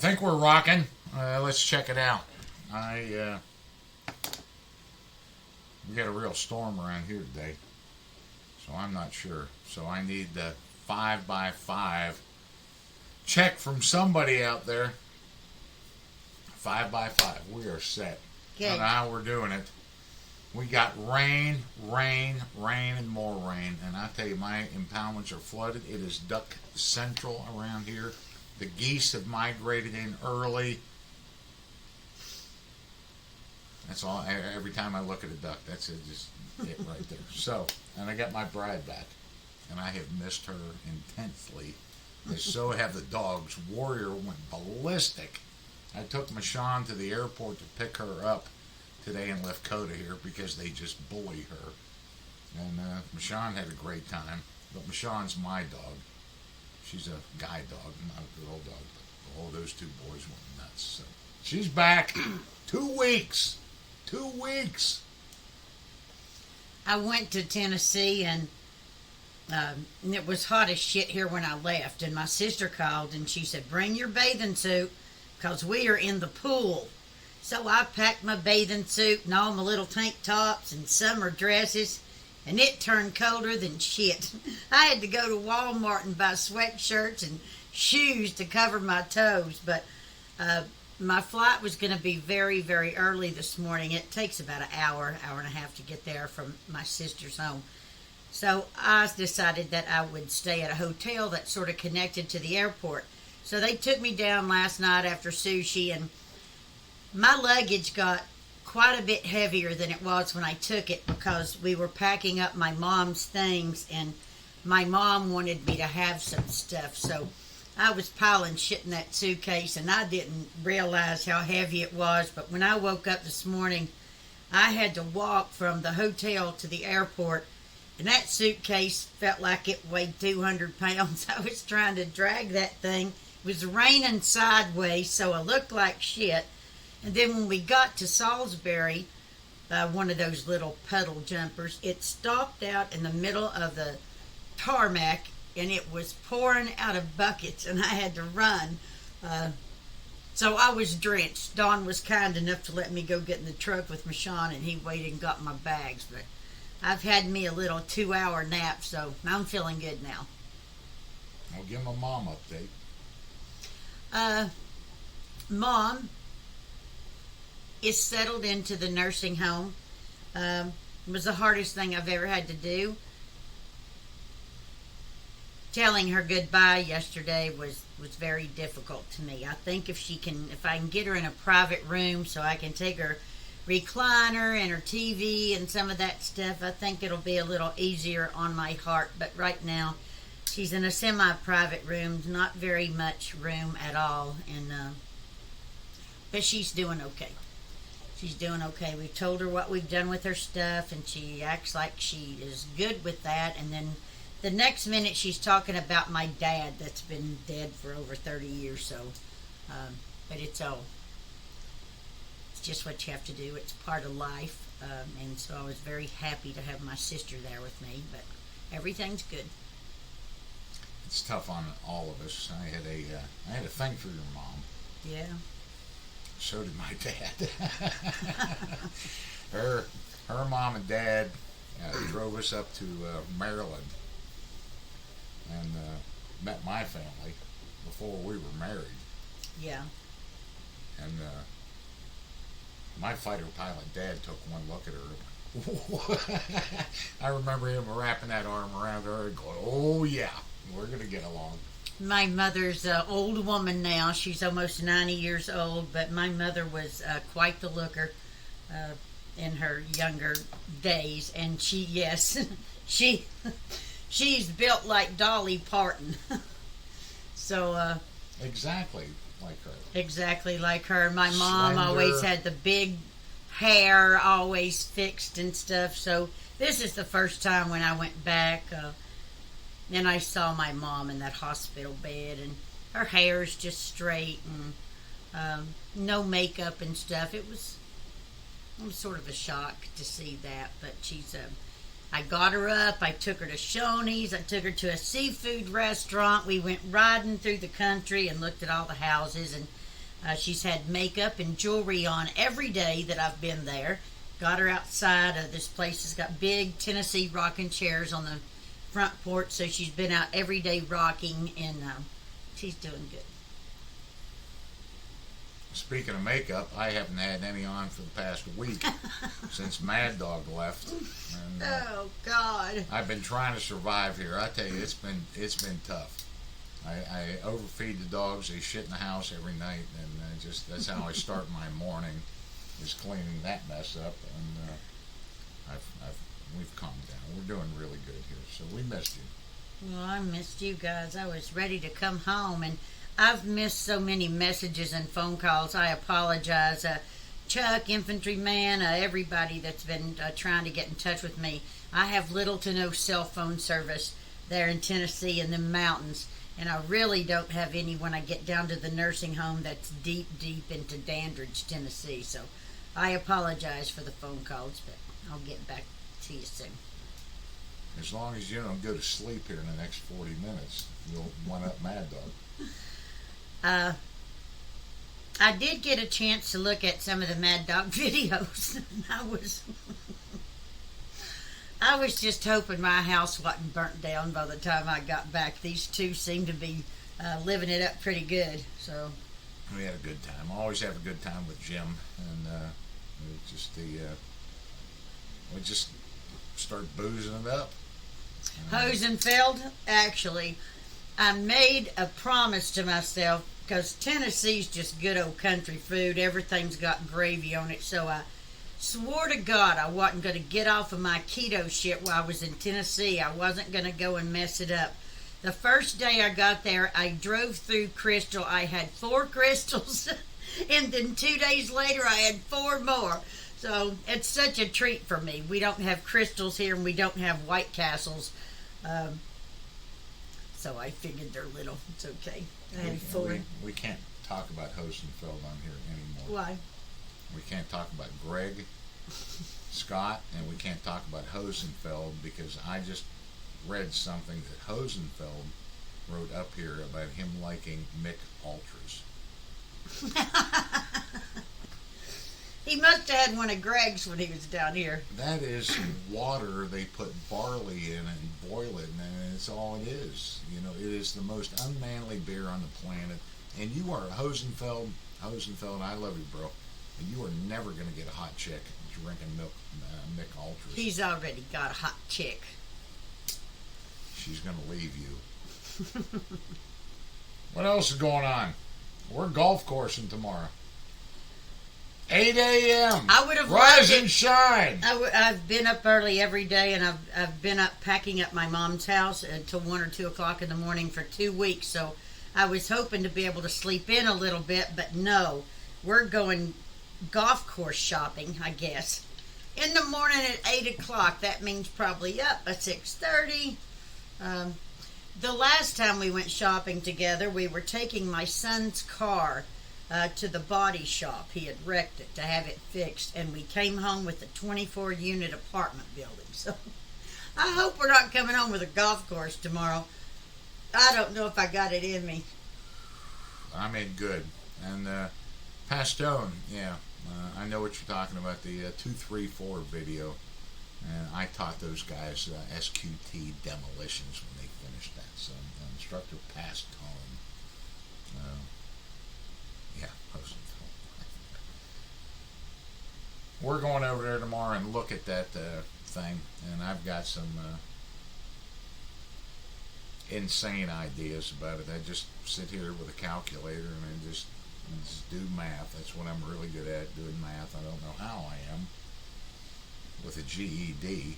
think we're rocking. Let's check it out. We got a real storm around here today, so I'm not sure. So I need the 5x5 check from somebody out there. 5x5. We are set. Good. I don't know how we're doing it. We got rain, and more rain. And I tell you, my impoundments are flooded. It is duck central around here. The geese have migrated in early. That's all. Every time I look at a duck, that's it, just it right there. So, and I got my bride back. And I have missed her intensely. And so have the dogs. Warrior went ballistic. I took Michonne to the airport to pick her up today and left Coda here because they just bully her. And Michonne had a great time. But Michonne's my dog. She's a guy dog, not a girl dog. But all those two boys went nuts. So she's back. 2 weeks. 2 weeks. I went to Tennessee and it was hot as shit here when I left. And my sister called and she said, bring your bathing suit because we are in the pool. So I packed my bathing suit and all my little tank tops and summer dresses, and it turned colder than shit. I had to go to Walmart and buy sweatshirts and shoes to cover my toes, but my flight was going to be very, very early this morning. It takes about an hour and a half to get there from my sister's home. So I decided that I would stay at a hotel that's sort of connected to the airport. So they took me down last night after sushi, and my luggage got quite a bit heavier than it was when I took it because we were packing up my mom's things, and my mom wanted me to have some stuff. So I was piling shit in that suitcase, and I didn't realize how heavy it was. But when I woke up this morning, I had to walk from the hotel to the airport, and that suitcase felt like it weighed 200 pounds. I was trying to drag that thing. It was raining sideways, so I looked like shit. And then when we got to Salisbury, one of those little puddle jumpers, it stopped out in the middle of the tarmac, and it was pouring out of buckets, and I had to run. So I was drenched. Don was kind enough to let me go get in the truck with Michonne, and he waited and got my bags. But I've had me a little 2-hour nap, so I'm feeling good now. I'll give my mom update. Mom is settled into the nursing home. It was the hardest thing I've ever had to do. Telling her goodbye yesterday was very difficult to me. I think if I can get her in a private room so I can take her recliner and her TV and some of that stuff, I think it'll be a little easier on my heart. But right now, she's in a semi-private room, not very much room at all, and but she's doing okay. She's doing okay. We've told her what we've done with her stuff, and she acts like she is good with that. And then the next minute, she's talking about my dad that's been dead for over 30 years. So, but it's just what you have to do. It's part of life. And so I was very happy to have my sister there with me. But everything's good. It's tough on all of us. I had a thing for your mom. Yeah. So did my dad. her mom and dad drove us up to Maryland and met my family before we were married. Yeah. And my fighter pilot dad took one look at her. I remember him wrapping that arm around her and going, "Oh yeah, we're gonna get along." My mother's an old woman now. She's almost 90 years old, but my mother was quite the looker in her younger days. And she's built like Dolly Parton. So exactly like her. Exactly like her. My mom Slender. always had the big hair, always fixed and stuff. So this is the first time when I went back. And I saw my mom in that hospital bed, and her hair's just straight and no makeup and stuff. It was sort of a shock to see that, but she's I got her up. I took her to Shoney's. I took her to a seafood restaurant. We went riding through the country and looked at all the houses, and She's had makeup and jewelry on every day that I've been there. Got her outside. This place has got big Tennessee rocking chairs on the front porch, so she's been out every day rocking, and she's doing good. Speaking of makeup, I haven't had any on for the past week since Mad Dog left. And, oh God! I've been trying to survive here. I tell you, it's been tough. I overfeed the dogs. They shit in the house every night, and just that's how I start my morning, is cleaning that mess up. And we've calmed down. We're doing really good here. So we missed you. Well, I missed you guys. I was ready to come home, and I've missed so many messages and phone calls. I apologize. Chuck, Infantryman, everybody that's been trying to get in touch with me. I have little to no cell phone service there in Tennessee in the mountains, and I really don't have any when I get down to the nursing home that's deep into Dandridge, Tennessee. So I apologize for the phone calls, but I'll get back to you soon. As long as you don't go to sleep here in the next 40 minutes, you'll one-up Mad Dog. I did get a chance to look at some of the Mad Dog videos. I was just hoping my house wasn't burnt down by the time I got back. These two seem to be living it up pretty good. So we had a good time. I always have a good time with Jim, and we just start boozing it up. Hosenfeld, actually, I made a promise to myself, because Tennessee's just good old country food. Everything's got gravy on it. So I swore to God I wasn't going to get off of my keto shit while I was in Tennessee. I wasn't going to go and mess it up. The first day I got there, I drove through Crystal. I had 4 crystals. And then 2 days later, I had 4 more. So it's such a treat for me. We don't have crystals here, and we don't have White Castles. So I figured they're little. It's okay. I had 4. We can't talk about Hosenfeld on here anymore. Why? We can't talk about Greg, Scott, and we can't talk about Hosenfeld, because I just read something that Hosenfeld wrote up here about him liking Mick Ultras. He must have had one of Greg's when he was down here. That is water they put barley in and boil it, and it's all it is. You know, it is the most unmanly beer on the planet. And you are Hosenfeld, I love you, bro. And you are never going to get a hot chick drinking Mick Ultras. He's already got a hot chick. She's going to leave you. What else is going on? We're golf coursing tomorrow. 8 a.m. I would have rise and shine. I've been up early every day, and I've been up packing up my mom's house until 1 or 2 o'clock in the morning for 2 weeks. So I was hoping to be able to sleep in a little bit, but no, we're going golf course shopping, I guess, in the morning at 8 o'clock. That means probably up at 6:30. The last time we went shopping together, we were taking my son's car to the body shop. He had wrecked it to have it fixed, and we came home with a 24-unit apartment building. So I hope we're not coming home with a golf course tomorrow. I don't know if I got it in me. I made good. And Pastone, yeah, I know what you're talking about, the 234 video. And I taught those guys SQT demolitions when they finished that. So instructor Pastone. Yeah, we're going over there tomorrow and look at that thing, and I've got some insane ideas about it. I just sit here with a calculator and I just do math. That's what I'm really good at, doing math. I don't know how I am with a GED,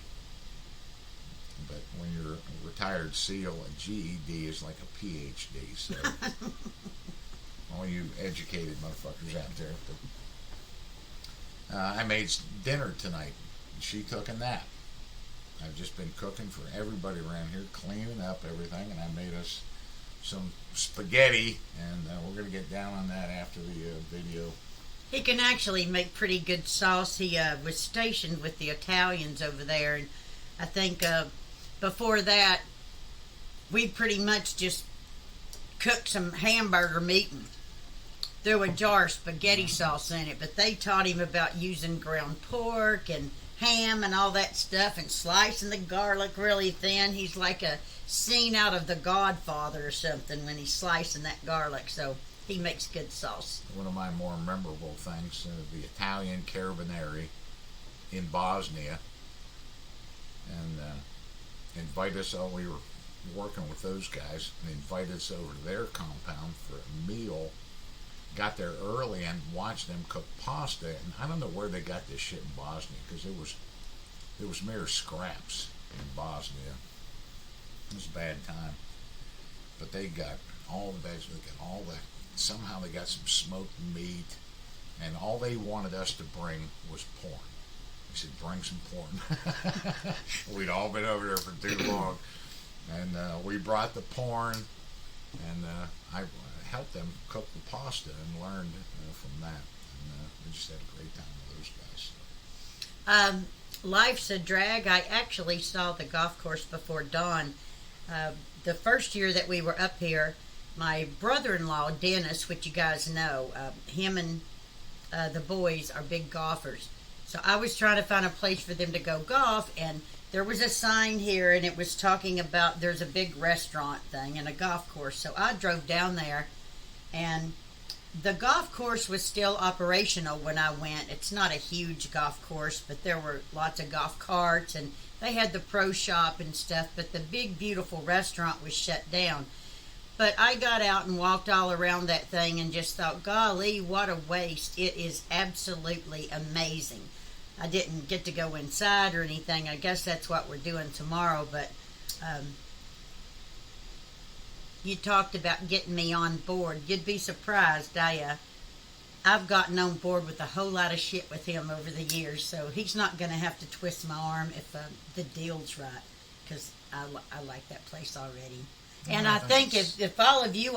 but when you're a retired SEAL, a GED is like a PhD. So all you educated motherfuckers out there. I made dinner tonight. She took a nap. I've just been cooking for everybody around here, cleaning up everything, and I made us some spaghetti, and we're going to get down on that after the video. He can actually make pretty good sauce. He was stationed with the Italians over there, and I think before that, we pretty much just cooked some hamburger meat and threw a jar of spaghetti sauce in it, but they taught him about using ground pork and ham and all that stuff and slicing the garlic really thin. He's like a scene out of The Godfather or something when he's slicing that garlic, so he makes good sauce. One of my more memorable things, the Italian Carabinieri in Bosnia, and invite us. We were working with those guys, and invited us over to their compound for a meal. Got there early and watched them cook pasta, and I don't know where they got this shit in Bosnia, because it was mere scraps in Bosnia. It was a bad time, but they got all the vegetables, they got all the. Somehow they got some smoked meat, and all they wanted us to bring was porn. They said, "Bring some porn." We'd all been over there for too long, and we brought the porn, and I helped them cook the pasta and learned from that. And we just had a great time with those guys. Life's a drag. I actually saw the golf course before dawn. The first year that we were up here, my brother-in-law, Dennis, which you guys know, him and the boys are big golfers. So I was trying to find a place for them to go golf, and there was a sign here, and it was talking about there's a big restaurant thing and a golf course. So I drove down there, and the golf course was still operational when I went. It's not a huge golf course, but there were lots of golf carts, and they had the pro shop and stuff, but the big, beautiful restaurant was shut down. But I got out and walked all around that thing and just thought, golly, what a waste. It is absolutely amazing. I didn't get to go inside or anything. I guess that's what we're doing tomorrow, but you talked about getting me on board. You'd be surprised. I've gotten on board with a whole lot of shit with him over the years, so he's not going to have to twist my arm if the deal's right, because I like that place already. And I think if all of you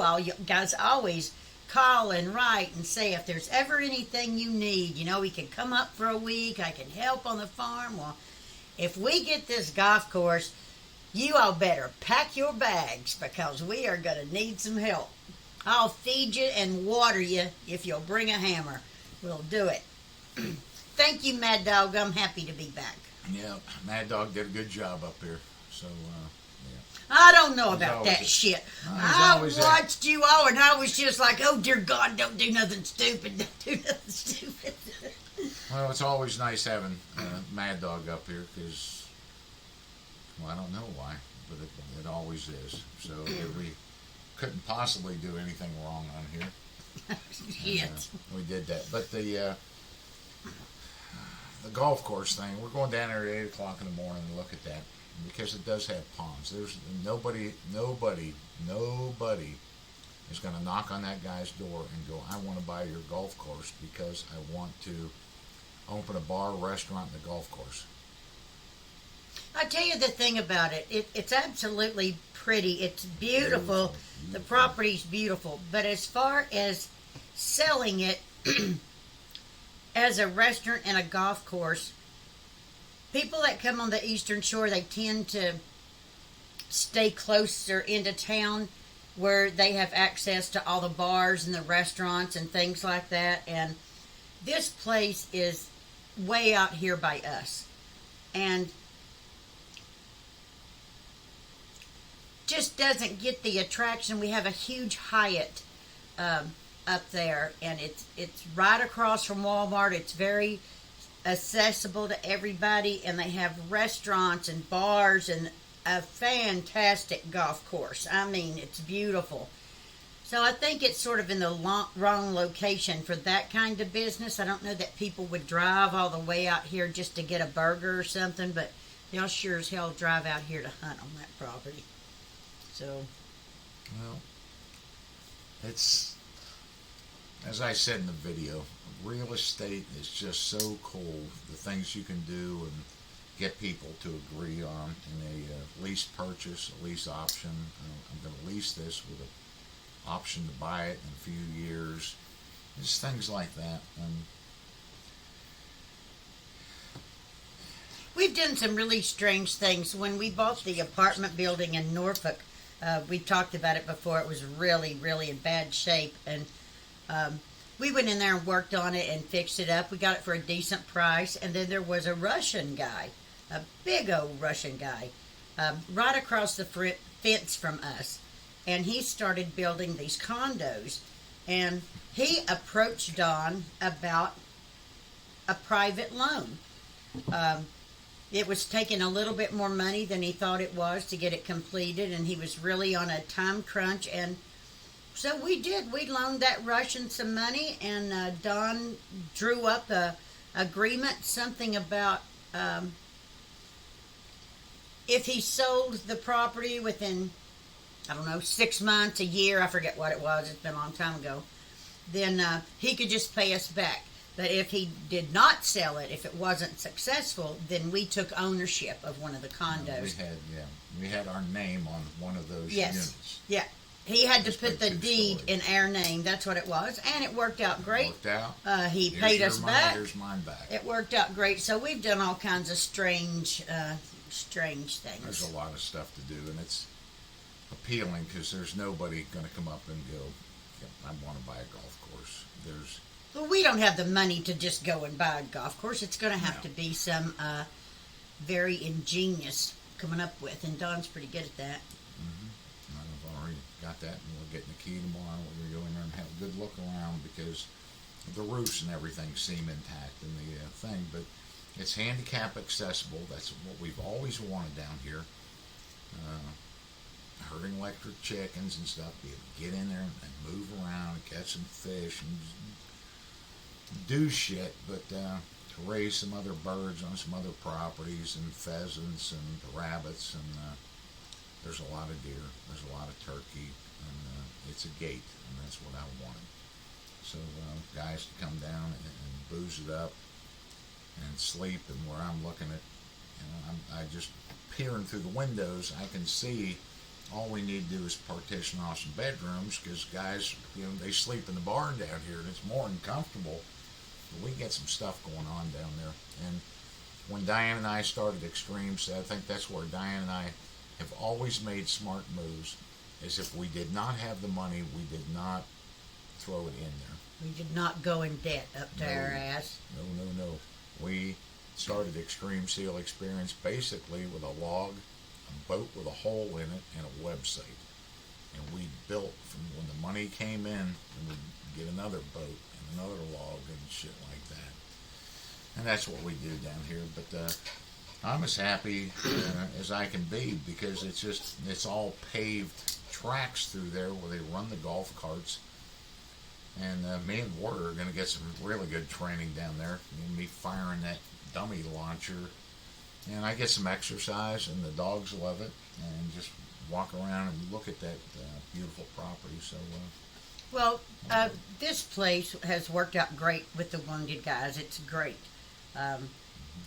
guys always call and write and say if there's ever anything you need, we can come up for a week, I can help on the farm. Well, if we get this golf course, you all better pack your bags, because we are going to need some help. I'll feed you and water you if you'll bring a hammer. We'll do it. Thank you, Mad Dog. I'm happy to be back. Yeah, Mad Dog did a good job up here. So, I don't know about that shit. I watched you all, and I was just like, oh, dear God, don't do nothing stupid. Don't do nothing stupid. Well, it's always nice having Mad Dog up here, because, well, I don't know why, but it always is. So we couldn't possibly do anything wrong on here. Shit. We did that. But the golf course thing, we're going down there at 8 o'clock in the morning to look at that, because it does have ponds. There's nobody is going to knock on that guy's door and go, I want to buy your golf course because I want to open a bar, restaurant, and a golf course. I'll tell you the thing about it. It's absolutely pretty. It's beautiful. The property's beautiful. But as far as selling it as a restaurant and a golf course, people that come on the Eastern Shore, they tend to stay closer into town where they have access to all the bars and the restaurants and things like that. And this place is way out here by us. And just doesn't get the attraction. We have a huge Hyatt up there, and it's right across from Walmart. It's very accessible to everybody, and they have restaurants and bars and a fantastic golf course. I mean, it's beautiful. So I think it's sort of in the wrong location for that kind of business. I don't know that people would drive all the way out here just to get a burger or something, but they'll sure as hell drive out here to hunt on that property. So, well, it's, as I said in the video, real estate is just so cool. The things you can do and get people to agree on in a lease purchase, a lease option. I'm going to lease this with an option to buy it in a few years. Just things like that. And we've done some really strange things. When we bought the apartment building in we talked about it before. It was really, really in bad shape. And we went in there and worked on it and fixed it up. We got it for a decent price. And then there was a Russian guy, a big old Russian guy, right across the fence from us. And he started building these condos. And he approached Don about a private loan. It was taking a little bit more money than he thought it was to get it completed, and he was really on a time crunch. And so we did. We loaned that Russian some money, and Don drew up a agreement, something about if he sold the property within, I don't know, 6 months, a year, I forget what it was, it's been a long time ago, then he could just pay us back. But if he did not sell it, if it wasn't successful, then we took ownership of one of the condos. We had our name on one of those units. Yeah. He had to Just put the like deed stories. in our name. That's what it was, and it worked out great. Worked out. He Here's paid your us money, back. Here's mine back. It worked out great. So we've done all kinds of strange things. There's a lot of stuff to do, and it's appealing because there's nobody going to come up and go, I want to buy a golf course. Well, we don't have the money to just go and buy a golf course. It's going to have No. to be some very ingenious coming up with, and Don's pretty good at that. I've already got that, and we're getting the key tomorrow. We're going to go in there and have a good look around because the roofs and everything seem intact in the thing, but it's handicap accessible. That's what we've always wanted down here. Herding electric chickens and stuff, be able to get in there and move around and catch some fish and do shit, but to raise some other birds on some other properties and pheasants and rabbits, and there's a lot of deer, there's a lot of turkey, and it's a gate, and that's what I wanted. So guys can come down and booze it up and sleep, and where I'm looking at, I just peering through the windows, I can see all we need to do is partition off some bedrooms, because guys, they sleep in the barn down here, and it's more than comfortable. But we get some stuff going on down there. And when Diane and I started Extremes, I think that's where Diane and I have always made smart moves, is if we did not have the money, we did not throw it in there. We did not go in debt up to our ass. No. We started Extreme Seal Experience basically with a log, a boat with a hole in it, and a website. And we built from when the money came in, and we'd get another boat and another log and shit like that. And that's what we do down here. But I'm as happy as I can be, because it's all paved tracks through there where they run the golf carts. And me and Warder are going to get some really good training down there. Me firing that dummy launcher. And I get some exercise, and the dogs love it. And just walk around and look at that beautiful property. So, Well, this place has worked out great with the wounded guys. It's great.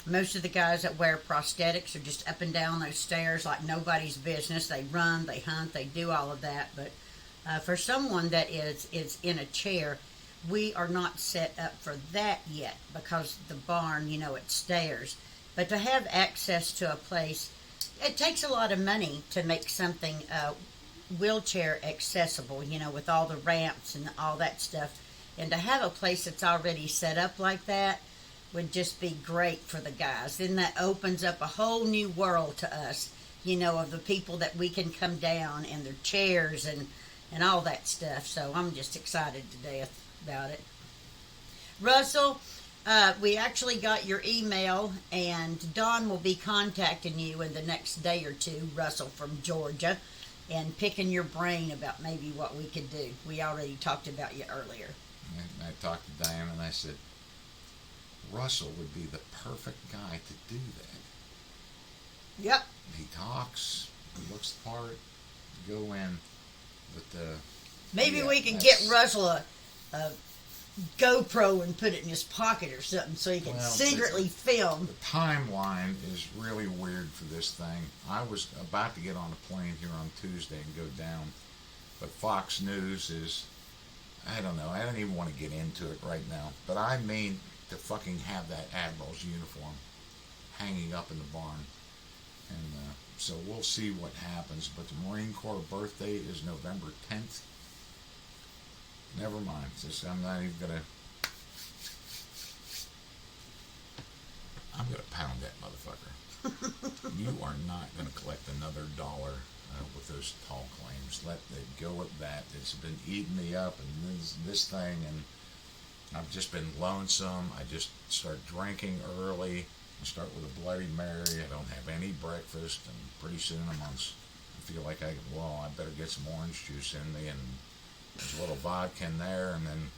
Most of the guys that wear prosthetics are just up and down those stairs like nobody's business. They run, they hunt, they do all of that. But for someone that is in a chair, we are not set up for that yet, because the barn, it's stairs. But to have access to a place, it takes a lot of money to make something wheelchair accessible, with all the ramps and all that stuff. And to have a place that's already set up like that would just be great for the guys. Then that opens up a whole new world to us, of the people that we can come down and their chairs and all that stuff. So I'm just excited to death about it. Russell, we actually got your email, and Don will be contacting you in the next day or two, Russell from Georgia, and picking your brain about maybe what we could do. We already talked about you earlier. I talked to Diane, and I said, Russell would be the perfect guy to do that. Yep. He talks, he looks the part, go in. But maybe yeah, we can get Russell a GoPro and put it in his pocket or something, so he can secretly film. The timeline is really weird for this thing. I was about to get on a plane here on Tuesday and go down, but Fox News is, I don't know, I don't even want to get into it right now, but I mean to fucking have that Admiral's uniform hanging up in the barn. And so we'll see what happens, but the Marine Corps birthday is November 10th. Never mind. I'm not even going to I'm going to pound that motherfucker. You are not going to collect another dollar with those tall claims. Let it go at that. It's been eating me up, and this thing, and I've just been lonesome. I just start drinking early. I start with a Bloody Mary. I don't have any breakfast, and pretty soon I feel like I better get some orange juice in me, and there's a little vodka in there, and then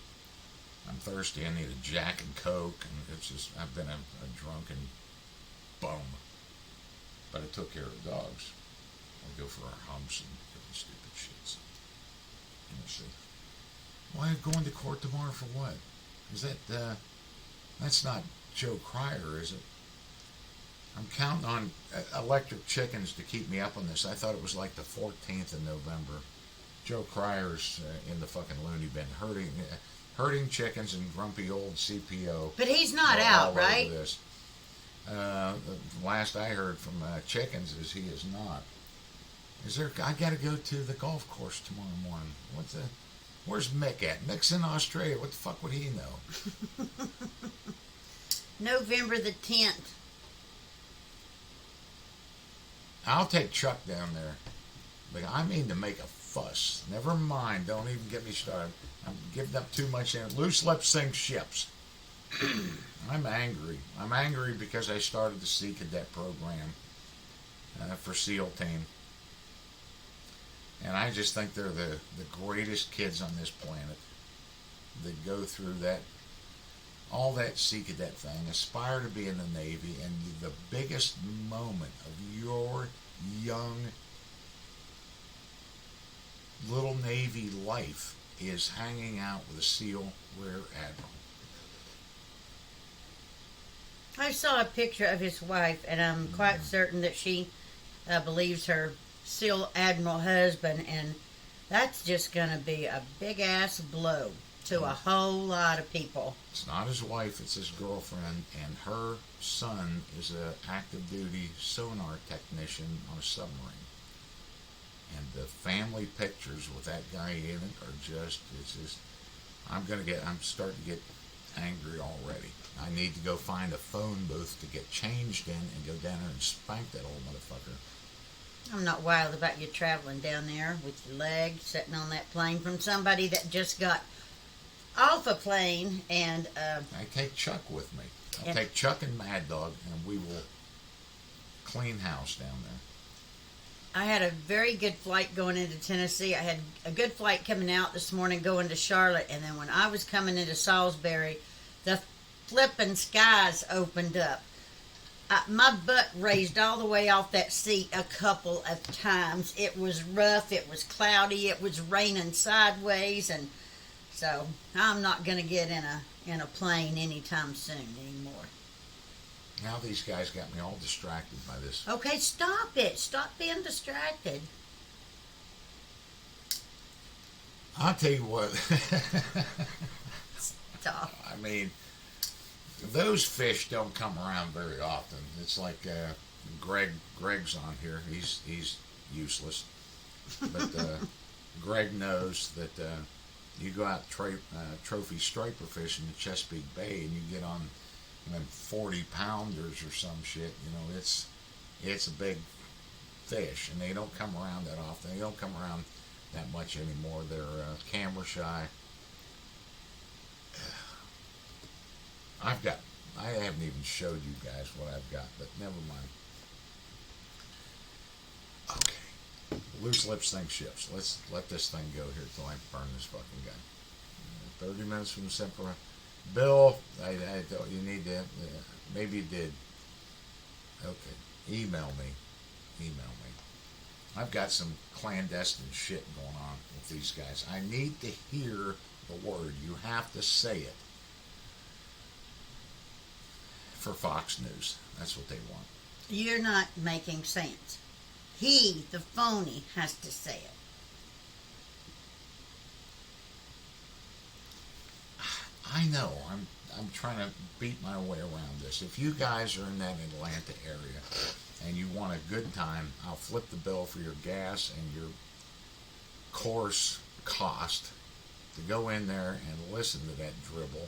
I'm thirsty. I need a Jack and Coke, and it's just, I've been a drunken bum. But I took care of the dogs. I go for our humps and different stupid shits. See. Why going to court tomorrow for what? Is that, that's not Joe Cryer, is it? I'm counting on electric chickens to keep me up on this. I thought it was like the 14th of November. Joe Cryer's in the fucking loony bin herding chickens and grumpy old CPO. But he's not out, right? This. The last I heard from chickens is he is not. I got to go to the golf course tomorrow morning. Where's Mick at? Mick's in Australia. What the fuck would he know? November the 10th. I'll take Chuck down there. But I mean to make a fuss. Never mind. Don't even get me started. I'm giving up too much. Loose lips sink ships. I'm angry. I'm angry because I started the Sea Cadet program for SEAL Team. And I just think they're the greatest kids on this planet that go through all that Sea Cadet thing, aspire to be in the Navy, and the biggest moment of your young little Navy life is hanging out with a SEAL Rear Admiral. I saw a picture of his wife, and I'm quite certain that she believes her SEAL Admiral husband, and that's just going to be a big-ass blow to a whole lot of people. It's not his wife, it's his girlfriend, and her son is an active-duty sonar technician on a submarine. And the family pictures with that guy in it are I'm starting to get angry already. I need to go find a phone booth to get changed in and go down there and spank that old motherfucker. I'm not wild about you traveling down there with your leg sitting on that plane from somebody that just got off a plane. And I take Chuck with me. I'll take Chuck and Mad Dog, and we will clean house down there. I had a very good flight going into Tennessee. I had a good flight coming out this morning going to Charlotte, and then when I was coming into Salisbury, the flippin' skies opened up. My butt raised all the way off that seat a couple of times. It was rough, it was cloudy, it was raining sideways, and so I'm not going to get in a plane anytime soon anymore. Now these guys got me all distracted by this. Okay, stop it. Stop being distracted. I'll tell you what. Stop. I mean, those fish don't come around very often. It's like Greg's on here. He's useless. But Greg knows that you go out trophy striper fishing in Chesapeake Bay and you get on them 40-pounders or some shit. It's a big fish, and they don't come around that often. They don't come around that much anymore. They're camera shy. I haven't even showed you guys what I've got, but never mind. Okay. Loose lips sink ships. Let's let this thing go here till I burn this fucking guy. 30 minutes from Semper. Bill, I you need to, maybe you did. Okay. Email me. I've got some clandestine shit going on with these guys. I need to hear the word. You have to say it. For Fox News. That's what they want. You're not making sense. He, the phony, has to say it. I know. I'm trying to beat my way around this. If you guys are in that Atlanta area and you want a good time, I'll flip the bill for your gas and your course cost to go in there and listen to that dribble,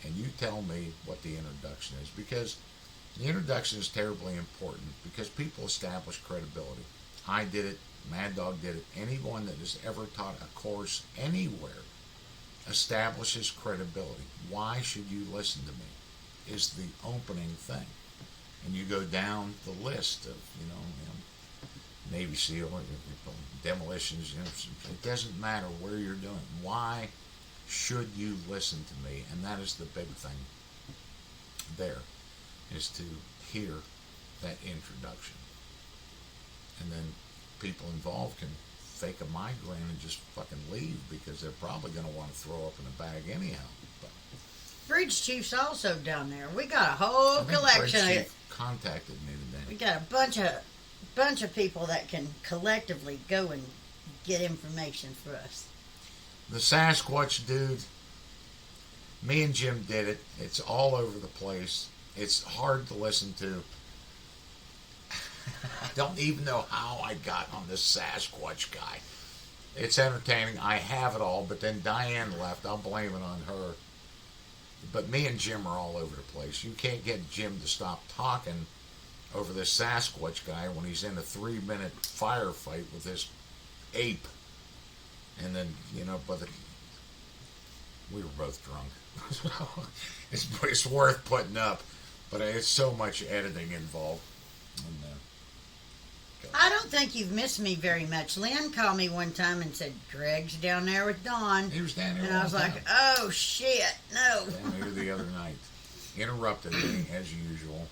and you tell me what the introduction is. Because The introduction is terribly important because people establish credibility. I did it. Mad Dog did it. Anyone that has ever taught a course anywhere establishes credibility. Why should you listen to me? Is the opening thing. And you go down the list of, Navy SEAL, demolitions, it doesn't matter where you're doing. Why should you listen to me? And that is the big thing there, is to hear that introduction. And then people involved can fake a migraine and just fucking leave because they're probably going to want to throw up in a bag anyhow. But Bridge Chief's also down there. We got a whole collection of it. Contacted me today. We got a bunch of people that can collectively go and get information for us. The Sasquatch dude, me and Jim did it. It's all over the place. It's hard to listen to. I don't even know how I got on this Sasquatch guy. It's entertaining. I have it all, but then Diane left. I'll blame it on her. But me and Jim are all over the place. You can't get Jim to stop talking over this Sasquatch guy when he's in a 3-minute firefight with this ape. And then, we were both drunk. It's worth putting up, but it's so much editing involved. And, I don't think you've missed me very much. Lynn called me one time and said, Greg's down there with Dawn. He was down there. And I was like, oh, shit, no. Down here the other night. Interrupted me, as usual.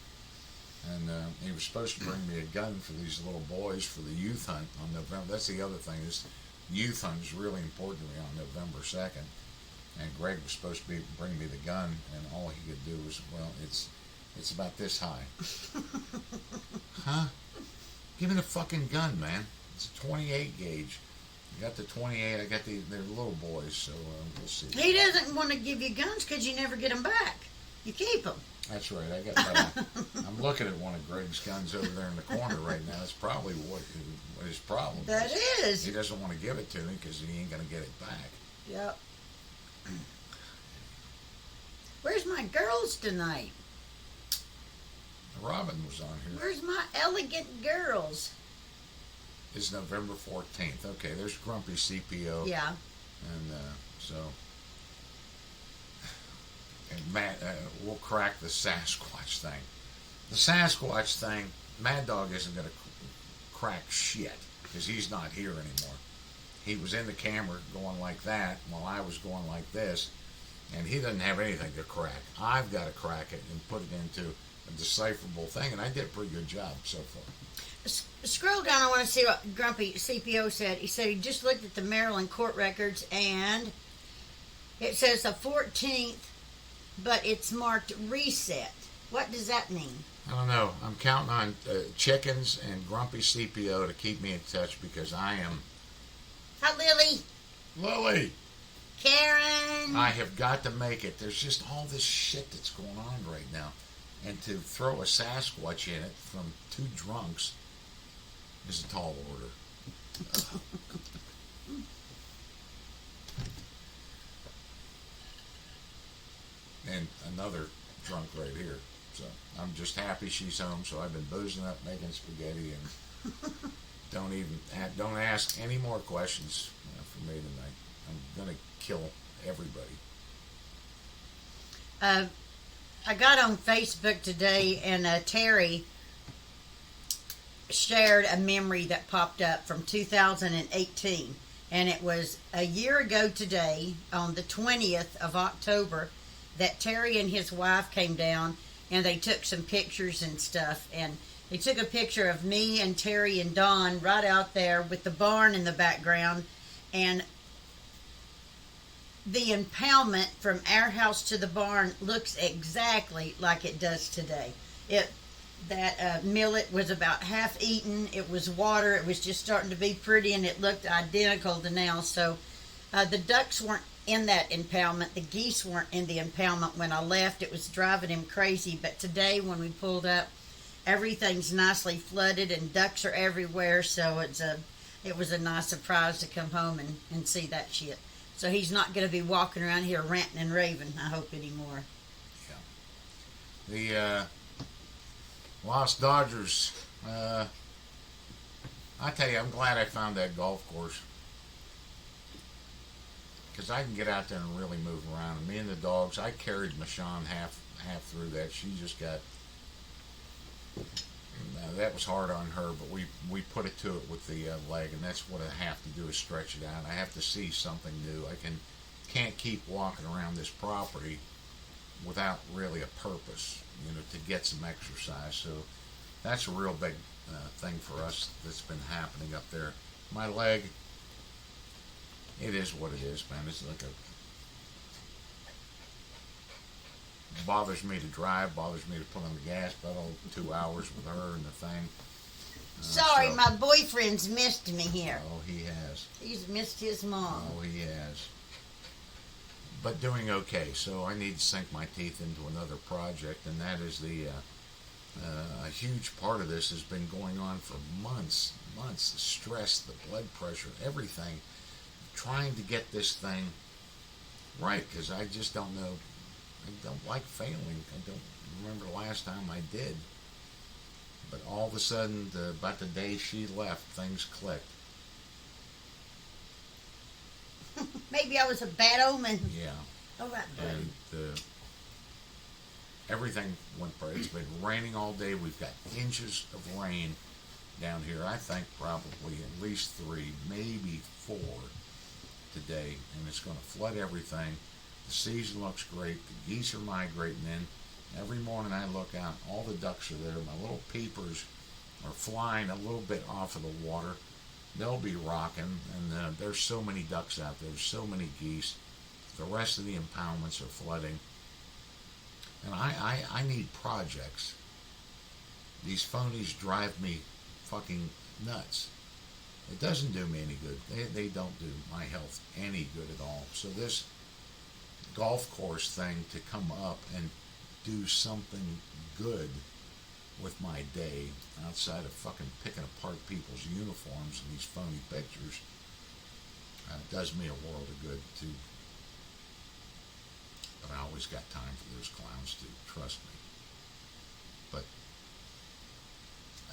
And he was supposed to bring me a gun for these little boys for the youth hunt on November. That's the other thing, is youth hunt is really important to me on November 2nd. And Greg was supposed to bring me the gun, and all he could do was, it's about this high. Huh? Give me the fucking gun, man. It's a 28 gauge. You got the 28. I got they're little boys, so we'll see. He doesn't want to give you guns because you never get them back. You keep them. That's right. I got that. I'm looking at one of Greg's guns over there in the corner right now. That's probably what his problem is. That is. He doesn't want to give it to me because he ain't going to get it back. Yep. Where's my girls tonight? Robin was on here. Where's my elegant girls? It's November 14th. Okay, there's Grumpy CPO. Yeah. And and Matt, we'll crack the Sasquatch thing. The Sasquatch thing, Mad Dog isn't going to crack shit because he's not here anymore. He was in the camera going like that while I was going like this, and he doesn't have anything to crack. I've got to crack it and put it into a decipherable thing, and I did a pretty good job so far. Scroll down. I want to see what Grumpy CPO said. He said he just looked at the Maryland court records, and it says the 14th, but it's marked reset. What does that mean? I don't know. I'm counting on Chickens and Grumpy CPO to keep me in touch because I am... Hi, Lily. Lily! Karen! I have got to make it. There's just all this shit that's going on right now. And to throw a Sasquatch in it from two drunks is a tall order. And another drunk right here. So I'm just happy she's home. So I've been boozing up, making spaghetti, and don't ask any more questions for me tonight. I'm gonna kill everybody. I got on Facebook today, and Terry shared a memory that popped up from 2018, and it was a year ago today, on the 20th of October, that Terry and his wife came down, and they took some pictures and stuff, and they took a picture of me and Terry and Dawn right out there with the barn in the background, and the impoundment from our house to the barn looks exactly like it does today. That millet was about half eaten. It was water. It was just starting to be pretty, and it looked identical to now. So the ducks weren't in that impoundment. The geese weren't in the impoundment when I left. It was driving him crazy. But today when we pulled up, everything's nicely flooded and ducks are everywhere. So it was a nice surprise to come home and see that shit. So he's not going to be walking around here ranting and raving, I hope, anymore. Yeah. Lost Dodgers. I tell you, I'm glad I found that golf course. Because I can get out there and really move around. And me and the dogs, I carried Michonne half through that. She just got, that was hard on her, but we put it to it with the leg, and that's what I have to do is stretch it out. I have to see something new. Can't keep walking around this property without really a purpose, to get some exercise. So that's a real big thing for us that's been happening up there. My leg, it is what it is, man. It's like bothers me to drive, bothers me to put on the gas pedal 2 hours with her and the thing. Sorry, my boyfriend's missed me here. Oh, he has. He's missed his mom. Oh, he has. But doing okay, so I need to sink my teeth into another project, and that is a huge part of this has been going on for months, the stress, the blood pressure, everything, trying to get this thing right, because I just don't know, I don't like failing. I don't remember the last time I did, but all of a sudden, about the day she left, things clicked. Maybe I was a bad omen. Yeah. All right, buddy. And everything went. It's been raining all day. We've got inches of rain down here. I think probably at least 3, maybe 4 today, and it's going to flood everything. The season looks great. The geese are migrating in. Every morning I look out, all the ducks are there. My little peepers are flying a little bit off of the water. They'll be rocking, and there's so many ducks out there. There's so many geese. The rest of the impoundments are flooding. And I need projects. These phonies drive me fucking nuts. It doesn't do me any good. They don't do my health any good at all. So this golf course thing to come up and do something good with my day outside of fucking picking apart people's uniforms and these phony pictures does me a world of good too. But I always got time for those clowns too, trust me. But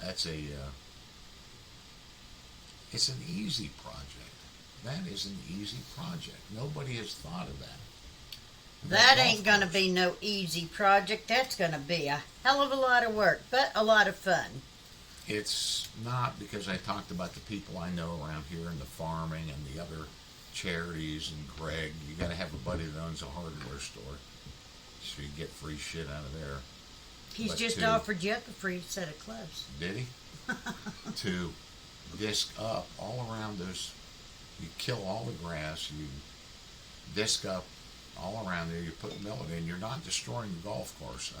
that's it's an easy project. That is an easy project. Nobody has thought of that. That ain't going to be no easy project. That's going to be a hell of a lot of work, but a lot of fun. It's not, because I talked about the people I know around here and the farming and the other charities and Greg. You got to have a buddy that owns a hardware store so you get free shit out of there. He's But just offered you up a free set of clubs. Did he? To disc up all around those. You kill all the grass. You disc up all around there. You put millet in. You're not destroying the golf course.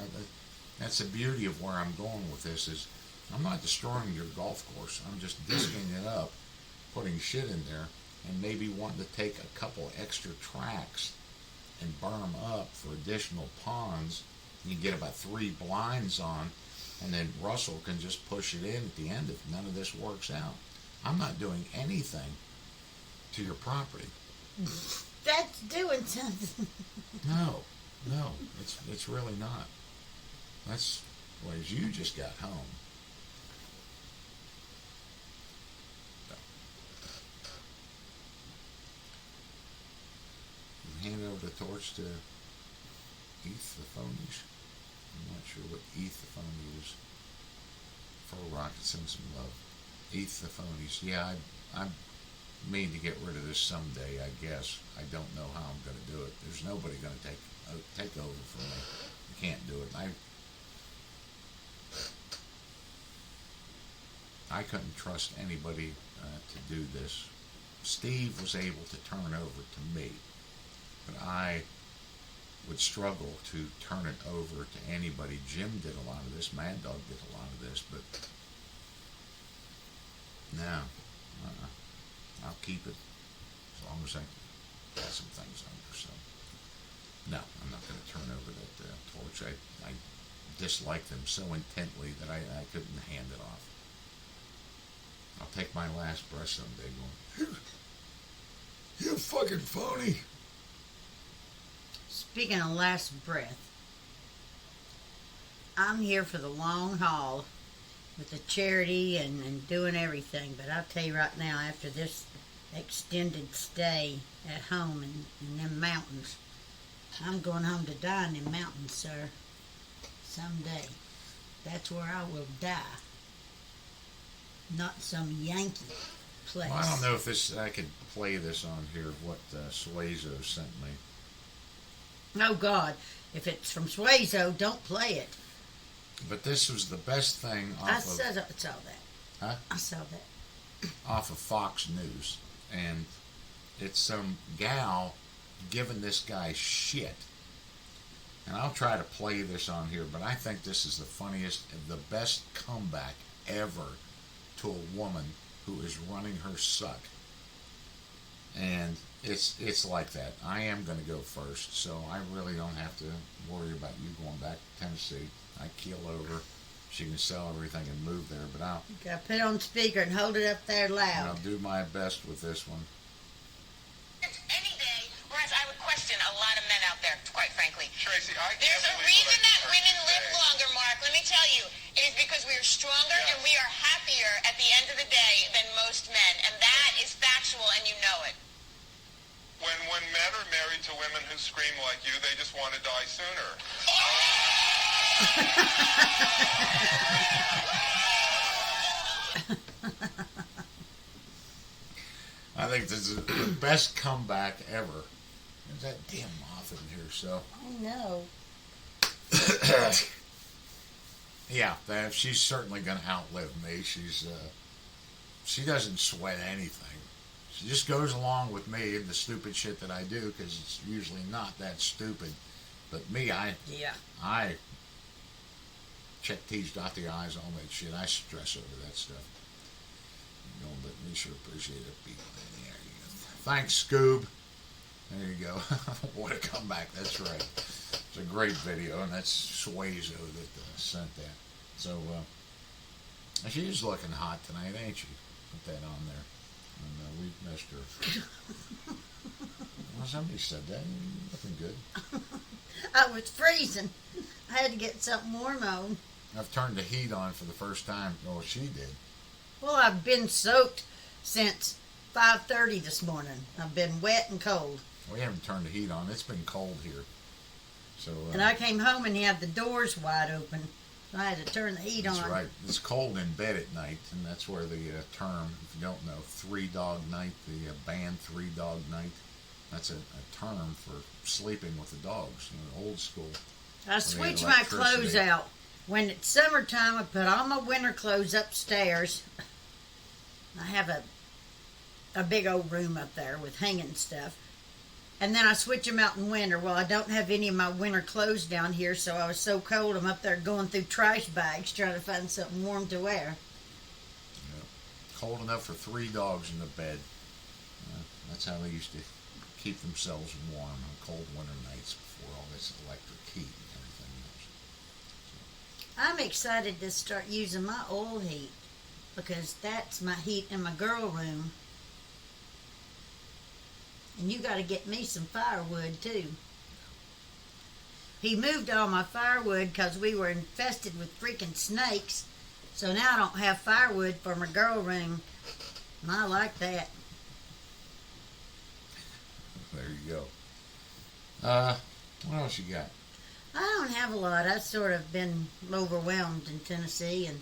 That's the beauty of where I'm going with this is I'm not destroying your golf course. I'm just disking it up, putting shit in there, and maybe wanting to take a couple extra tracks and berm up for additional ponds. You get about 3 blinds on, and then Russell can just push it in at the end if none of this works out. I'm not doing anything to your property. That's doing something. No, it's really not. That's whereas you just got home. You hand over the torch to Heath the Phonies. I'm not sure what Heath the Phony is. Fur Rocket send some love. Heath the Phonies. Yeah, I mean to get rid of this someday, I guess. I don't know how I'm going to do it. There's nobody going to take over for me. I can't do it. I couldn't trust anybody to do this. Steve was able to turn over to me, but I would struggle to turn it over to anybody. Jim did a lot of this. Mad Dog did a lot of this, but no. I'll keep it as long as I got some things under. So, no, I'm not going to turn over that torch. I dislike them so intently that I couldn't hand it off. I'll take my last breath someday going, you fucking phony. Speaking of last breath, I'm here for the long haul with the charity and doing everything. But I'll tell you right now, after this extended stay at home in them mountains, I'm going home to die in them mountains, sir. Someday. That's where I will die. Not some Yankee place. Well, I don't know if I could play this on here, what Suezo sent me. Oh, God. If it's from Suezo, don't play it. But this was the best thing I saw that. Huh? I saw that. Off of Fox News. And it's some gal giving this guy shit. And I'll try to play this on here, but I think this is the funniest, the best comeback ever to a woman who is running her suck. And it's like that. I am going to go first, so I really don't have to worry about you going back to Tennessee. I keel over. She can sell everything and move there, but I'll Put it on speaker and hold it up there loud. do my best with this one. Any day, whereas I would question a lot of men out there, quite frankly. Tracy, I can't There's a believe reason what I that just heard women you live say. longer, Mark. Let me tell you. It is because we are stronger Yes. and we are happier at the end of the day than most men. And that is factual, and you know it. When men are married to women who scream like you, they just want to die sooner. I think this is the best comeback ever. There's that damn moth in here, so. I know. Yeah, she's certainly going to outlive me. She doesn't sweat anything. She just goes along with me and the stupid shit that I do because it's usually not that stupid. But me, I check T's, dot the I's, all that shit. I stress over that stuff. You know, but we sure appreciate it. There you go. Thanks, Scoob. There you go. What a comeback. That's right. It's a great video, and that's Suezo that sent that. So, she's looking hot tonight, ain't she? Put that on there. And we missed her. Well, somebody said that. You're looking good. I was freezing. I had to get something warm on. I've turned the heat on for the first time. Oh, she did. Well, I've been soaked since 5:30 this morning. I've been wet and cold. We haven't turned the heat on. It's been cold here. So. And I came home and he had the doors wide open. So I had to turn the heat on. That's right. It's cold in bed at night, and that's where the term, if you don't know, 3-dog night, the band 3-dog night, that's a term for sleeping with the dogs, old school. I switch my clothes out. When it's summertime, I put all my winter clothes upstairs. I have a big old room up there with hanging stuff. And then I switch them out in winter. Well, I don't have any of my winter clothes down here, so I was so cold I'm up there going through trash bags trying to find something warm to wear. Yeah. Cold enough for 3 dogs in the bed. That's how they used to keep themselves warm on cold winter nights before all this electric heat and everything else. So. I'm excited to start using my oil heat because that's my heat in my girl room. And you got to get me some firewood, too. He moved all my firewood because we were infested with freaking snakes. So now I don't have firewood for my girl room. And I like that. There you go. What else you got? I don't have a lot. I've sort of been overwhelmed in Tennessee and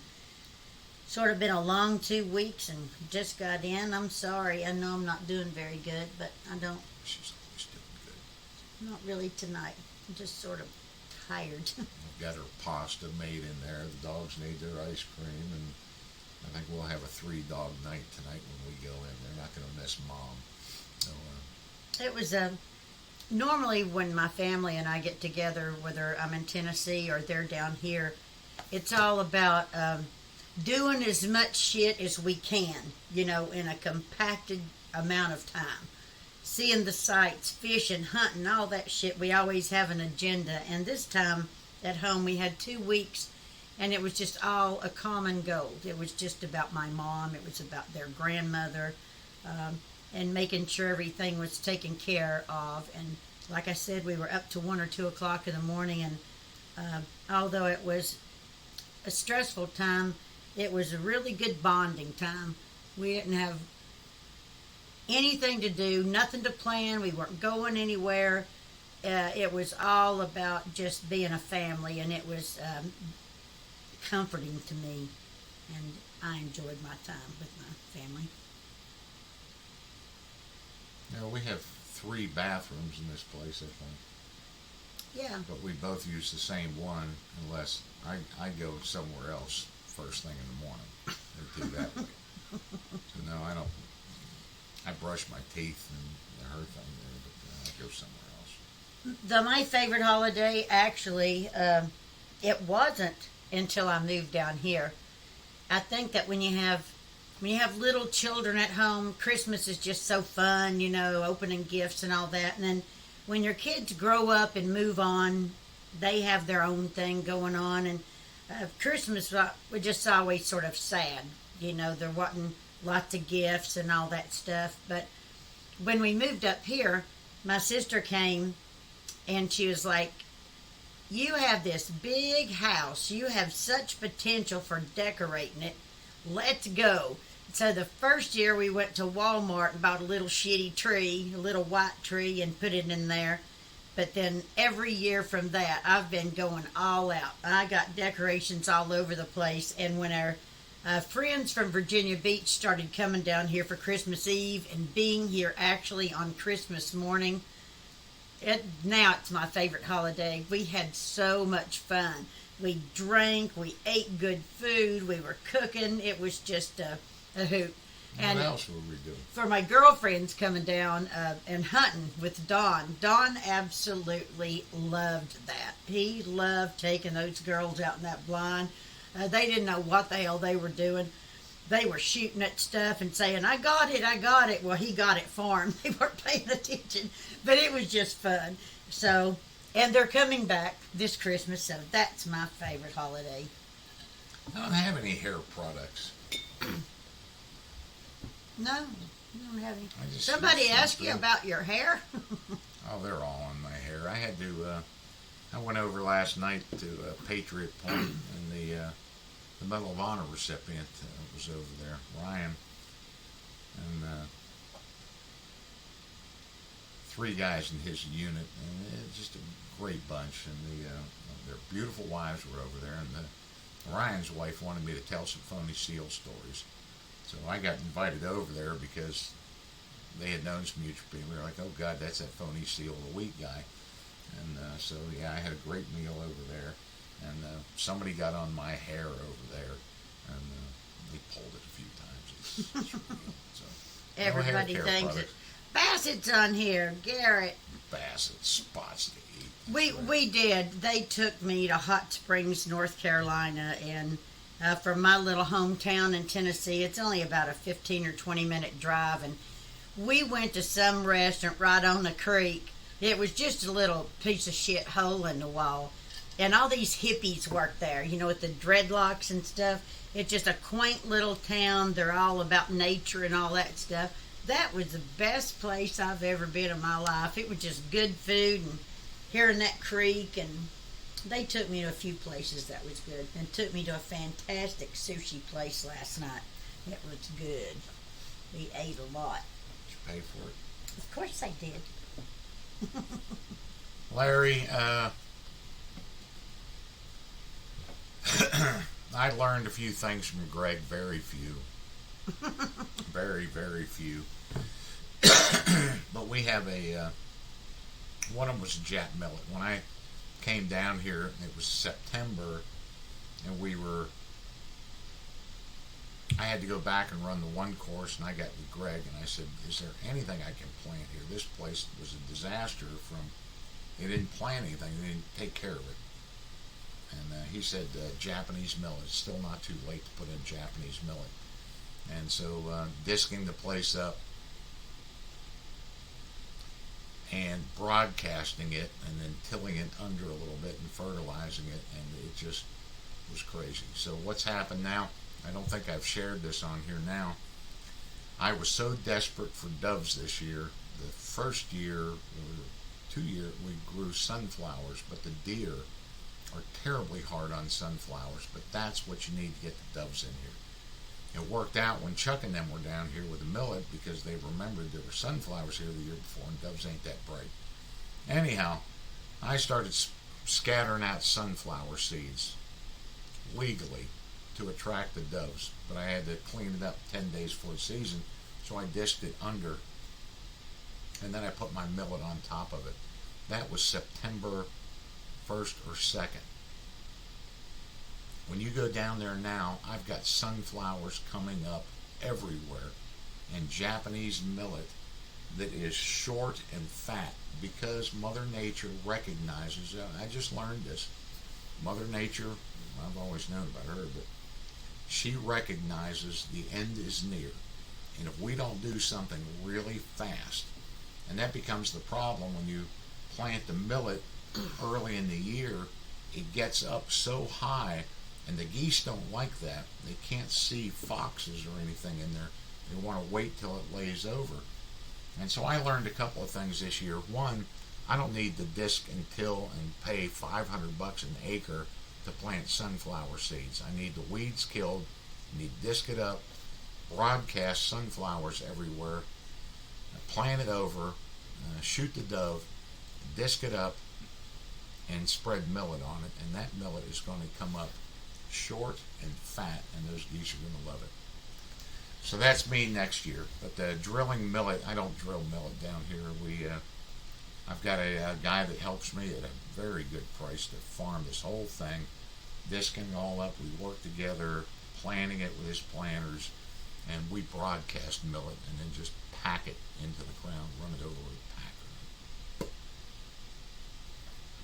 sort of been a long 2 weeks and just got in. I'm sorry. I know I'm not doing very good, but I don't. She's always doing good. Not really tonight. I'm just sort of tired. I've got her pasta made in there. The dogs need their ice cream, and I think we'll have a 3-dog night tonight when we go in. They're not going to miss Mom. So, It was normally when my family and I get together, whether I'm in Tennessee or they're down here, it's all about doing as much shit as we can, in a compacted amount of time. Seeing the sights, fishing, hunting, all that shit. We always have an agenda. And this time at home we had 2 weeks and it was just all a common goal. It was just about my mom. It was about their grandmother. And making sure everything was taken care of. And like I said, we were up to 1 or 2 o'clock in the morning, and although it was a stressful time, it was a really good bonding time. We didn't have anything to do, nothing to plan. We weren't going anywhere. It was all about just being a family, and it was comforting to me. And I enjoyed my time with my family. Now, we have 3 bathrooms in this place, I think. Yeah. But we both use the same one unless I go somewhere else first thing in the morning. Or do that way. So, no, I don't. I brush my teeth and her thing there, but I go somewhere else. My favorite holiday, actually, it wasn't until I moved down here. I think that when you have little children at home, Christmas is just so fun, opening gifts and all that. And then when your kids grow up and move on, they have their own thing going on. And Christmas was just always sort of sad. There wasn't lots of gifts and all that stuff. But when we moved up here, my sister came and she was like, "You have this big house. You have such potential for decorating it. Let's go." So the first year we went to Walmart and bought a little shitty tree, a little white tree, and put it in there. But then every year from that, I've been going all out. I got decorations all over the place. And when our friends from Virginia Beach started coming down here for Christmas Eve and being here actually on Christmas morning, now it's my favorite holiday. We had so much fun. We drank, we ate good food, we were cooking. It was just a hoot. And what else were we doing? For my girlfriends coming down and hunting with Don absolutely loved that. He loved taking those girls out in that blind. They didn't know what the hell they were doing. They were shooting at stuff and saying, I got it. Well, he got it for them. They weren't paying attention. But it was just fun. So, and they're coming back this Christmas, so that's my favorite holiday. I don't have any hair products. No, you don't have any. just Somebody use asked you shampoo. about your hair? Oh, they're all on my hair. I had to. I went over last night to Patriot Point, and the Medal of Honor recipient was over there, Ryan, and 3 guys in his unit, and it's just a great bunch. And their beautiful wives were over there, and Ryan's wife wanted me to tell some phony SEAL stories. So I got invited over there because they had known some mutual people. We were like, oh, God, that's that phony SEAL of the week guy. And so, yeah, I had a great meal over there. And somebody got on my hair over there, and they pulled it a few times. It's real. So, Everybody no hair care thinks it. products. Bassett's on here. Garrett. Bassett, spots to eat. We did. They took me to Hot Springs, North Carolina, and from my little hometown in Tennessee, it's only about a 15 or 20-minute drive, and we went to some restaurant right on the creek. It was just a little piece of shit hole in the wall, and all these hippies worked there, with the dreadlocks and stuff. It's just a quaint little town. They're all about nature and all that stuff. That was the best place I've ever been in my life. It was just good food and hearing that creek, and they took me to a few places that was good, and took me to a fantastic sushi place last night. It was good. We ate a lot. Did you pay for it? Of course I did. Larry, I learned a few things from Greg, very few. Very, very few. But we have one of them was a Jap millet. When I came down here, it was September, and I had to go back and run the one course, and I got with Greg, and I said, is there anything I can plant here? This place was a disaster they didn't plant anything, they didn't take care of it. And he said, Japanese millet. It's still not too late to put in Japanese millet. And so disking the place up and broadcasting it and then tilling it under a little bit and fertilizing it, and it just was crazy. So what's happened now? I don't think I've shared this on here now. I was so desperate for doves this year. The first year, or 2 years, we grew sunflowers, but the deer are terribly hard on sunflowers, but that's what you need to get the doves in here. It worked out when Chuck and them were down here with the millet because they remembered there were sunflowers here the year before, and doves ain't that bright. Anyhow, I started scattering out sunflower seeds legally to attract the doves, but I had to clean it up 10 days before the season, so I dished it under, and then I put my millet on top of it. That was September 1st or 2nd. When you go down there now, I've got sunflowers coming up everywhere, and Japanese millet that is short and fat, because Mother Nature recognizes, I just learned this, Mother Nature, I've always known about her, but she recognizes the end is near. And if we don't do something really fast, and that becomes the problem when you plant the millet early in the year, it gets up so high, and the geese don't like that. They can't see foxes or anything in there. They want to wait till it lays over. And so I learned a couple of things this year. One, I don't need to disc and till and pay $500 an acre to plant sunflower seeds. I need the weeds killed, I need to disc it up, broadcast sunflowers everywhere, plant it over, shoot the dove, disc it up, and spread millet on it. And that millet is going to come up short and fat, and those geese are going to love it. So that's me next year. But the drilling millet, I don't drill millet down here. I've got a guy that helps me at a very good price to farm this whole thing, disking all up. We work together, planting it with his planters, and we broadcast millet and then just pack it into the ground, run it over with a packer.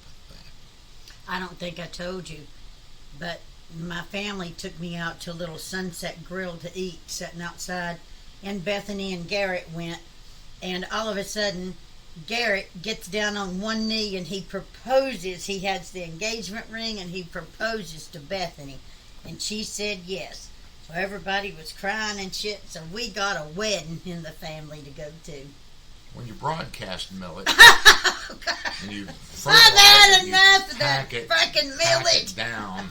How about that? I don't think I told you, but my family took me out to a little Sunset Grill to eat, sitting outside, and Bethany and Garrett went, and all of a sudden, Garrett gets down on one knee and he proposes. He has the engagement ring and he proposes to Bethany, and she said yes. So everybody was crying and shit, so we got a wedding in the family to go to. When you broadcast millet, Oh, God. and you I've had you enough of that pack it, fucking pack millet. it down,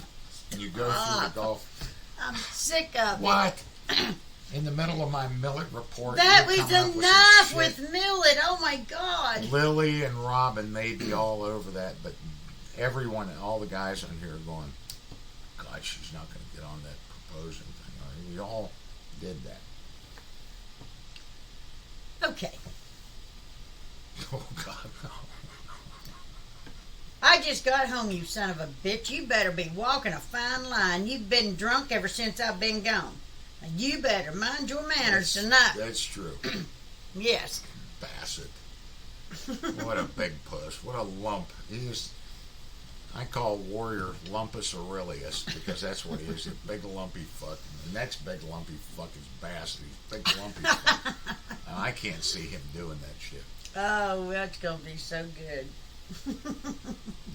and you go through the Gulf. I'm sick of it. What? In the middle of my millet report, That you're was coming up enough with some with millet. Oh my God. shit. Lily and Robin may be all over that, but everyone, all the guys on here are going, God, she's not going to get on that proposing thing. I mean, we all did that. Okay. Oh, God, no. I just got home, you son of a bitch. You better be walking a fine line. You've been drunk ever since I've been gone. And you better mind your manners tonight. That's true. Yes. Bassett. What a big puss. What a lump. He is, I call Warrior Lumpus Aurelius, because that's what he is. A big lumpy fuck. The next big lumpy fuck is Bassett. He's big lumpy fuck. And I can't see him doing that shit. Oh, that's going to be so good.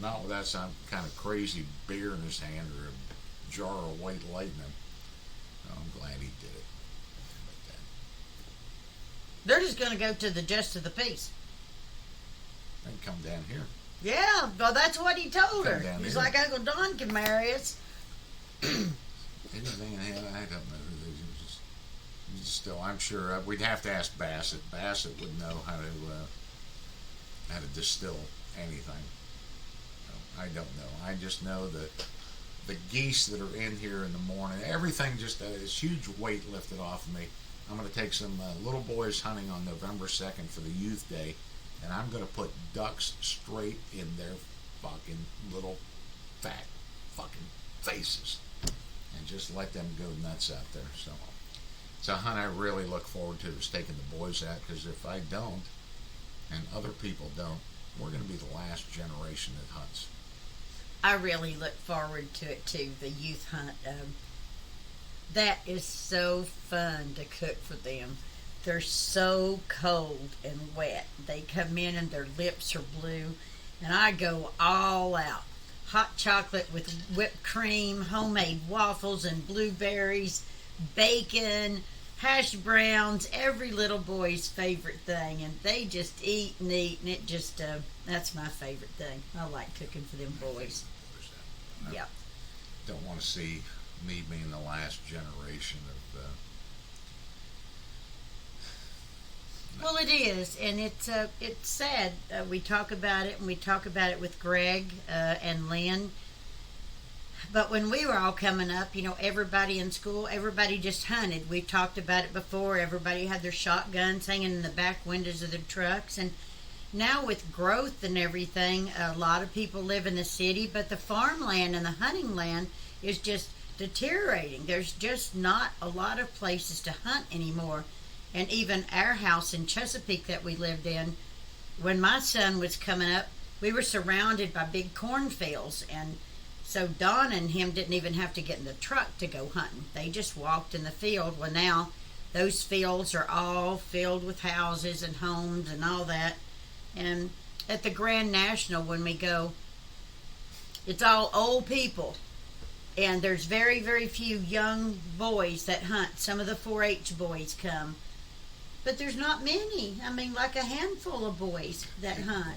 Not without some kind of crazy beer in his hand or a jar of white lightning. Oh, I'm glad he did it. How about They're just going to go to the Just of the Peace. that? They can come down here. Yeah, well, that's what he told Come her. down He's here. like, Uncle Don can marry us. Anything, I don't know who they just still, I'm sure we'd have to ask Bassett. Bassett would know how to distill anything. No, I don't know. I just know that the geese that are in here in the morning, everything just this huge weight lifted off of me. I'm going to take some little boys hunting on November 2nd for the Youth Day, and I'm going to put ducks straight in their fucking little fat fucking faces and just let them go nuts out there. So it's a hunt I really look forward to, is taking the boys out, because if I don't and other people don't, we're going to be the last generation that hunts. I really look forward to it too, the youth hunt. That is so fun to cook for them. They're so cold and wet. They come in and their lips are blue, and I go all out. Hot chocolate with whipped cream, homemade waffles and blueberries, bacon, hash browns, every little boy's favorite thing, and they just eat and eat, and it just, that's my favorite thing. I like cooking for them boys. Yeah. Don't want to see me being the last generation of. Well, it is, and it's sad. We talk about it, and we talk about it with Greg and Lynn. But when we were all coming up, everybody in school, everybody just hunted. We've talked about it before. Everybody had their shotguns hanging in the back windows of their trucks, and now with growth and everything, a lot of people live in the city, but the farmland and the hunting land is just deteriorating. There's just not a lot of places to hunt anymore. And even our house in Chesapeake that we lived in, when my son was coming up, we were surrounded by big cornfields. And so Don and him didn't even have to get in the truck to go hunting. They just walked in the field. Well, now those fields are all filled with houses and homes and all that. And at the Grand National, when we go, it's all old people. And there's very, very few young boys that hunt. Some of the 4-H boys come. But there's not many. I mean, like a handful of boys that hunt.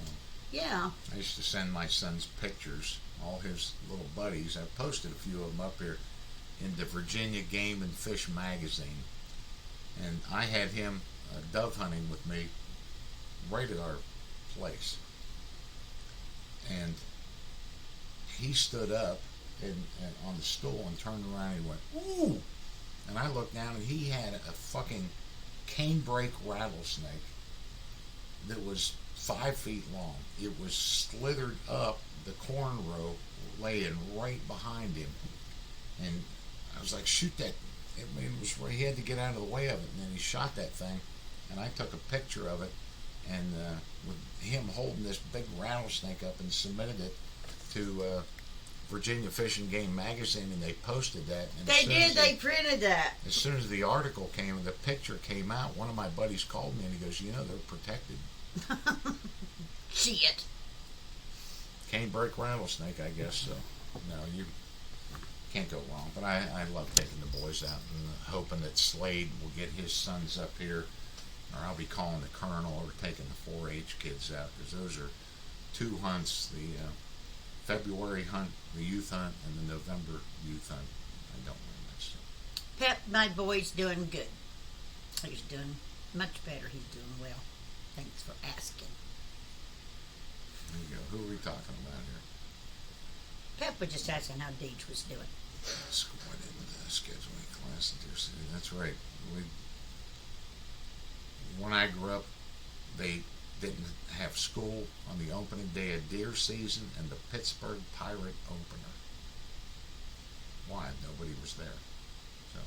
Yeah. I used to send my son's pictures, all his little buddies. I posted a few of them up here in the Virginia Game and Fish magazine. And I had him dove hunting with me right at our place. And he stood up and on the stool and turned around and he went, "Ooh!" And I looked down and he had a fucking canebrake rattlesnake that was 5 feet long. It was slithered up the corn row, laying right behind him. And I was like, "Shoot that!" I mean, it was where he had to get out of the way of it, and then he shot that thing. And I took a picture of it, and with him holding this big rattlesnake up, and submitted it to Virginia Fish and Game magazine, and they posted that. And They did. They printed that. As soon as the article came and the picture came out, one of my buddies called me and he goes, "They're protected." Shit. Canebrake rattlesnake, I guess. So, no, you can't go wrong. But I love taking the boys out and hoping that Slade will get his sons up here, or I'll be calling the colonel or taking the 4-H kids out, because those are two hunts: the February hunt, the youth hunt, and the November youth hunt. I don't really miss it. Pep, my boy's doing good. He's doing much better. He's doing well. Thanks for asking. There you go. Who are we talking about here? Pep was just asking how Deej was doing. School. I didn't schedule any class in Deer City. That's right. When I grew up, they didn't have school on the opening day of deer season and the Pittsburgh Pirate opener. Why? Nobody was there. So,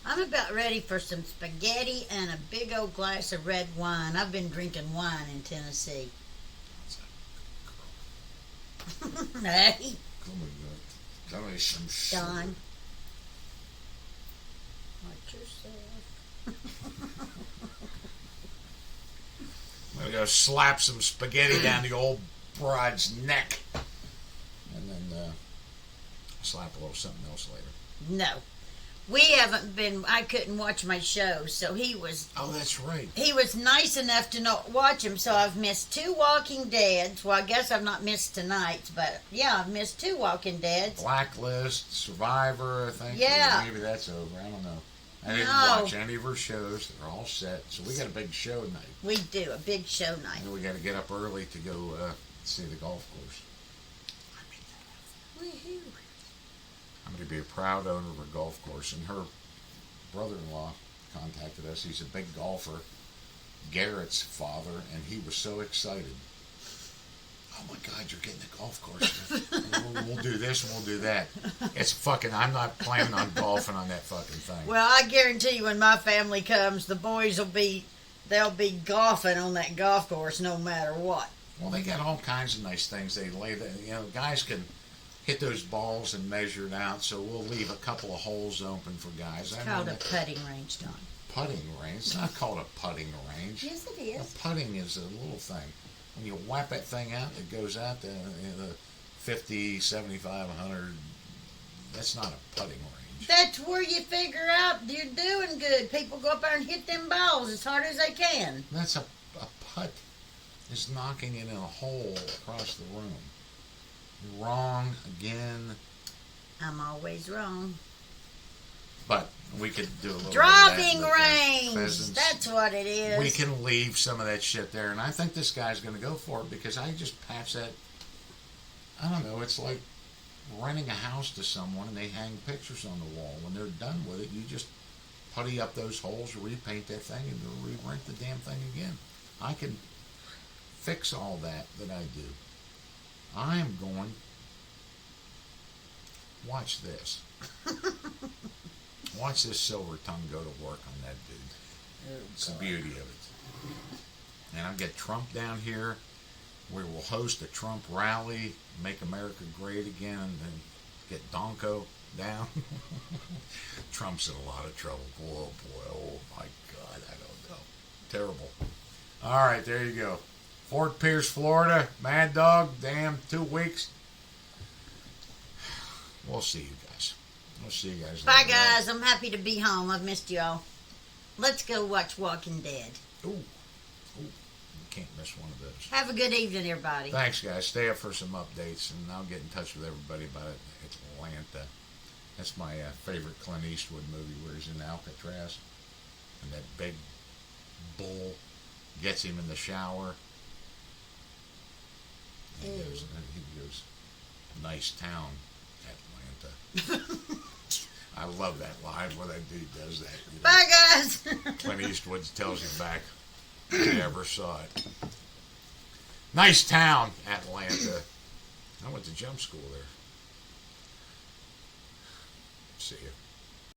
I'm about ready for some spaghetti and a big old glass of red wine. I've been drinking wine in Tennessee. Hey, oh my God. Tell me some shit. Don. Watch yourself. I'm gonna go slap some spaghetti down the old broad's neck, and then slap a little something else later. No. We haven't been, I couldn't watch my show, so he was... Oh, that's right. He was nice enough to not watch him, so I've missed 2 Walking Deads. Well, I guess I've not missed tonight's, but yeah, I've missed 2 Walking Deads. Blacklist, Survivor, I think. Yeah. Maybe that's over. I don't know. I didn't watch any of her shows. They're all set. So we got a big show tonight. We do, a big show night. And we got to get up early to go see the golf course. Woohoo. I'm going to be a proud owner of a golf course. And her brother-in-law contacted us. He's a big golfer, Garrett's father, and he was so excited. Oh my God, you're getting a golf course. We'll do this and we'll do that. It's fucking, I'm not planning on golfing on that fucking thing. Well, I guarantee you when my family comes, the boys they'll be golfing on that golf course no matter what. Well, they got all kinds of nice things. They lay that, guys can hit those balls and measure it out, so we'll leave a couple of holes open for guys. It's called a putting range, Don. Putting range? It's not called a putting range. Yes, it is. A putting is a little thing. When you whap that thing out, it goes out to the 50, 75, 100. That's not a putting range. That's where you figure out you're doing good. People go up there and hit them balls as hard as they can. That's a putt is knocking it in a hole across the room. Wrong again. I'm always wrong. But we could do a little Driving bit of that with the range. pheasants. That's what it is. We can leave some of that shit there, and I think this guy's going to go for it because I just patch that. I don't know. It's like renting a house to someone and they hang pictures on the wall. When they're done with it, you just putty up those holes, repaint that thing, and re-rent the damn thing again. I can fix all that I do. I am going. Watch this. Watch this silver tongue go to work on that dude. It's the beauty of it. And I'll get Trump down here. We will host a Trump rally, make America great again, and then get Donko down. Trump's in a lot of trouble. Oh boy, oh my God, I don't know. Terrible. All right, there you go. Fort Pierce, Florida. Mad Dog, damn, 2 weeks. We'll see you guys. We'll see you guys Bye, later. guys. I'm happy to be home. I've missed y'all. Let's go watch Walking Dead. Ooh. You can't miss one of those. Have a good evening, everybody. Thanks, guys. Stay up for some updates, and I'll get in touch with everybody about Atlanta. That's my favorite Clint Eastwood movie where he's in Alcatraz, and that big bull gets him in the shower. And he goes, nice town, Atlanta. I love that line when that dude does that. You know? Bye, guys. Clint Eastwood tells him back. I never saw it. Nice town, Atlanta. I went to jump school there. See ya.